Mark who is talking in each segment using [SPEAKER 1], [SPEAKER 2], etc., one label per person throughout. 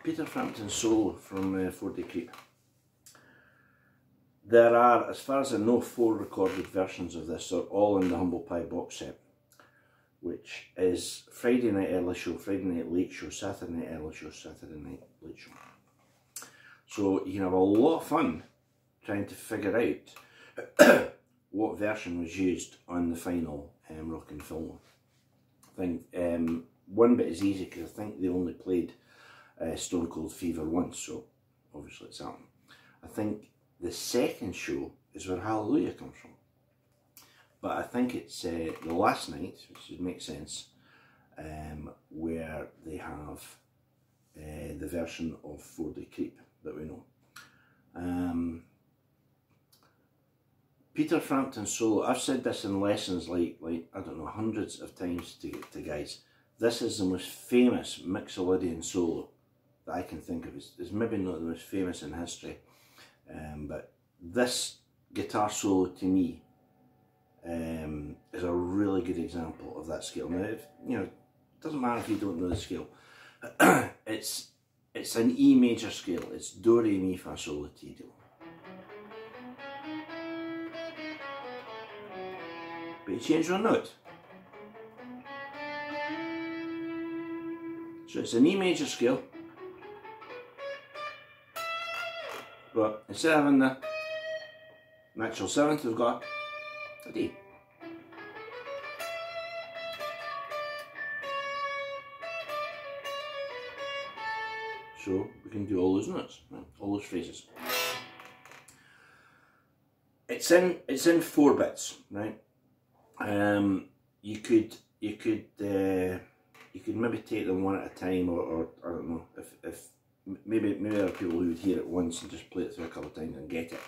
[SPEAKER 1] Peter Frampton solo from 4-Day Creep. There are, as far as I know, 4 recorded versions of this. They're all in the Humble Pie box set, which is Friday night early show, Friday night late show, Saturday night early show, Saturday night late show. So you can have a lot of fun trying to figure out what version was used on the final Rockin' Film. I think one bit is easy because I think they only played Stone Cold Fever once, so obviously it's that one. I think the second show is where Hallelujah comes from, but I think it's the last night, which would make sense, where they have the version of 4-Day Creep that we know. Peter Frampton solo, I've said this in lessons like I don't know, hundreds of times to guys. This is the most famous Mixolydian solo that I can think of. It's maybe not the most famous in history, but this guitar solo to me is a really good example of that scale. Now, it doesn't matter if you don't know the scale. It's an E major scale. It's Do, Re, Mi, Fa, Sol, La, Ti, Do. But you change one note. So it's an E major scale, but instead of having the natural 7th, we've got a D. So we can do all those notes, right? All those phrases. It's in 4 bits, right? You could maybe take them one at a time, or I don't know, if maybe there are people who would hear it once and just play it through a couple of times and get it.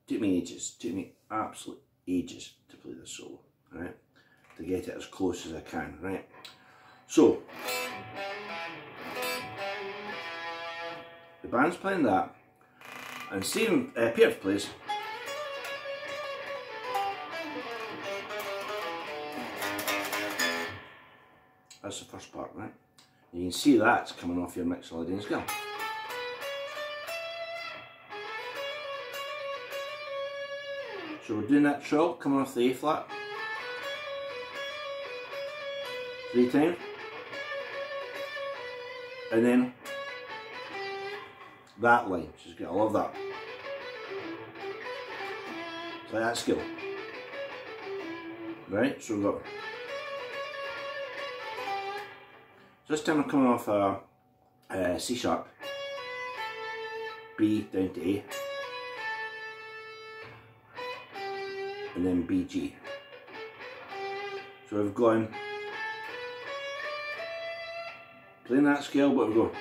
[SPEAKER 1] Took me ages, took me absolute ages to play this solo, right? To get it as close as I can, right? So the band's playing that, and Peter plays. That's the first part, right? You can see that's coming off your Mixolydian scale. So we're doing that trill coming off the A flat 3 times, and then that line, which is good. I love that. It's like that scale, right? So we've got. So this time I'm coming off a C sharp, B down to A, and then B, G. So we've gone, playing that scale, but we've got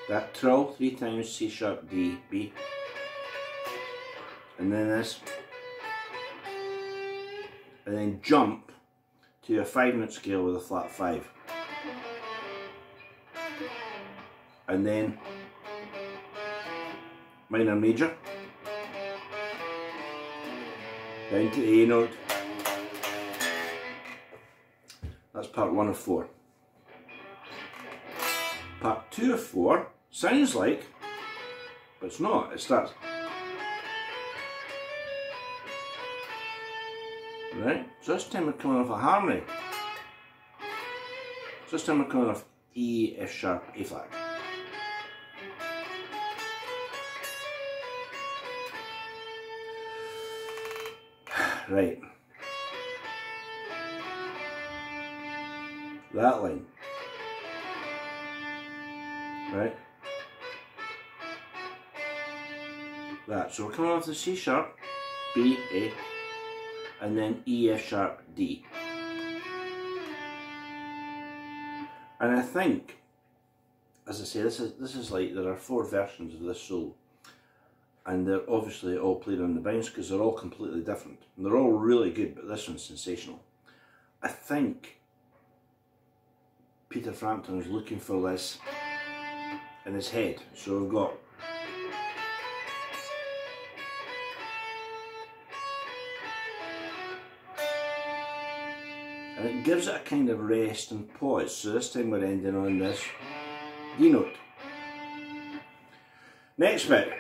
[SPEAKER 1] that trill 3 times, C sharp, D, B, and then this, and then jump to a 5-note scale with a flat 5, and then minor major, down to A note. That's part 1 of 4. Part 2 of 4 sounds like, but it's not. It starts, right? So this time we're coming off a harmony. So this time we're coming off E, F sharp, A flat. Right. That line. Right. That. So we're coming off the C sharp, B, A, and then E, F sharp, D. And I think, as I say, this is like, there are 4 versions of this solo, and they're obviously all played on the bounce because they're all completely different. And they're all really good, but this one's sensational. I think Peter Frampton was looking for this in his head. So we've got gives it a kind of rest and pause. So this time we're ending on this D note. Next bit.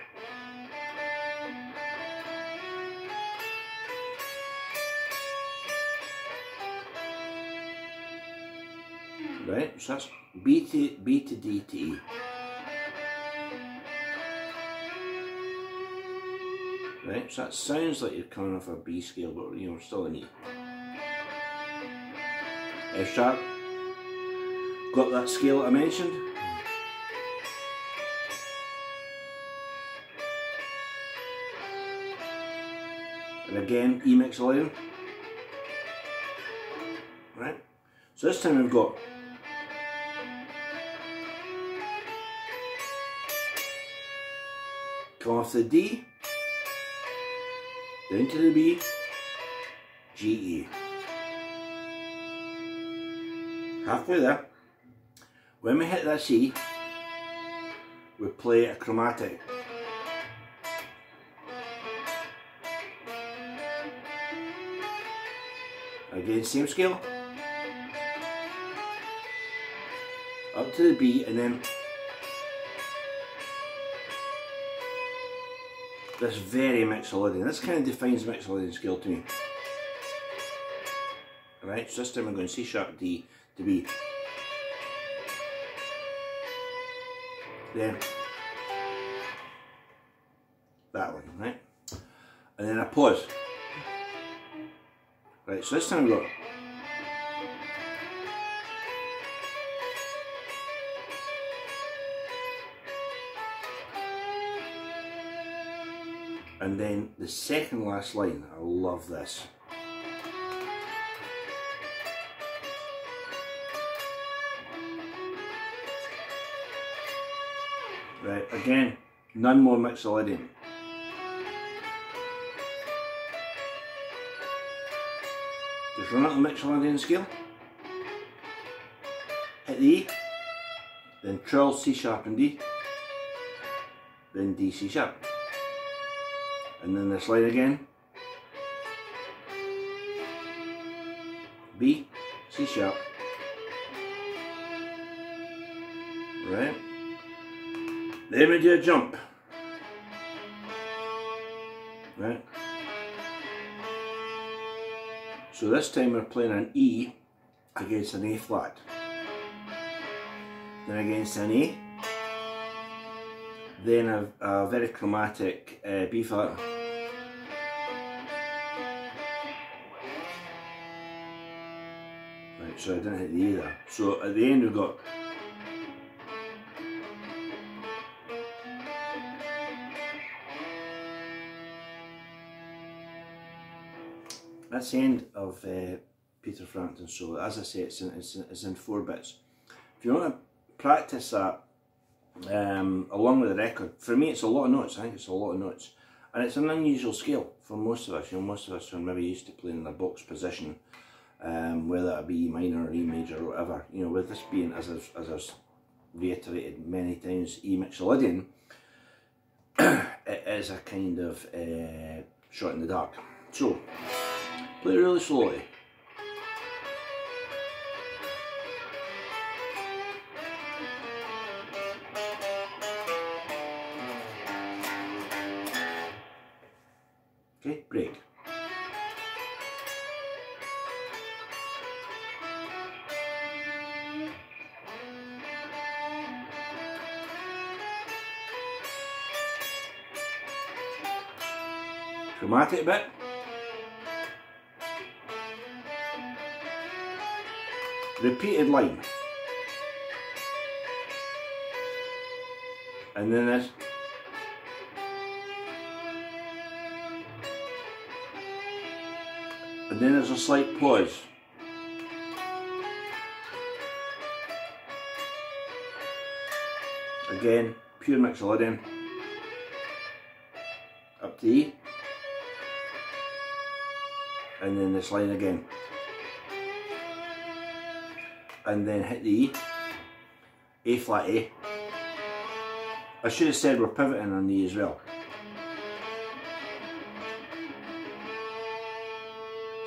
[SPEAKER 1] Right, so that's B to D to E. Right, so that sounds like you're coming off a B scale, but you know, still an E. F sharp. Got that scale that I mentioned. And again, E mix 11. Right, so this time we've got come off the D, down to the B, G, E. Halfway there. When we hit this E, we play a chromatic. Again, same scale. Up to the B, and then this very Mixolydian. This kind of defines Mixolydian scale to me. Alright, so this time I'm going C sharp D to B. Then that one, right? And then I pause. Right, so this time we go. And then the second last line, I love this. Right, again, none more Mixolydian. Just run up the Mixolydian scale, hit the E, then trill C sharp and D, then D C sharp. And then this line again, B, C sharp, right, then we do a jump, right, so this time we're playing an E against an A flat, then against an A, then a very chromatic B flat, right, so I didn't hit the E there, so at the end we've got that's the end of Peter Frampton. So as I say, it's in 4 bits. If you want to practice that along with the record, for me it's a lot of notes. I think it's a lot of notes, and it's an unusual scale for most of us. You know, most of us are maybe used to playing in a box position, whether it be E minor or E major or whatever. You know, with this being, as I've reiterated many times, E Mixolydian, it is a kind of shot in the dark. So play really slowly. Okay, break. Chromatic bit. Repeated line. And then this. And then there's a slight pause. Again, pure Mixolydian. Up to E. And then this line again. And then hit the E. A flat A. I should have said we're pivoting on the E as well.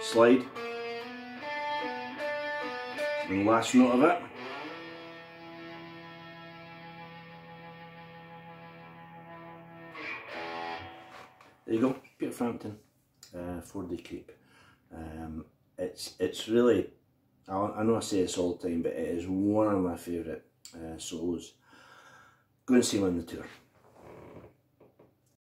[SPEAKER 1] Slide. And the last note of it. There you go, Peter Frampton, 4D Creep. It's really, I know I say this all the time, but it is one of my favourite solos. Go and see him on the tour.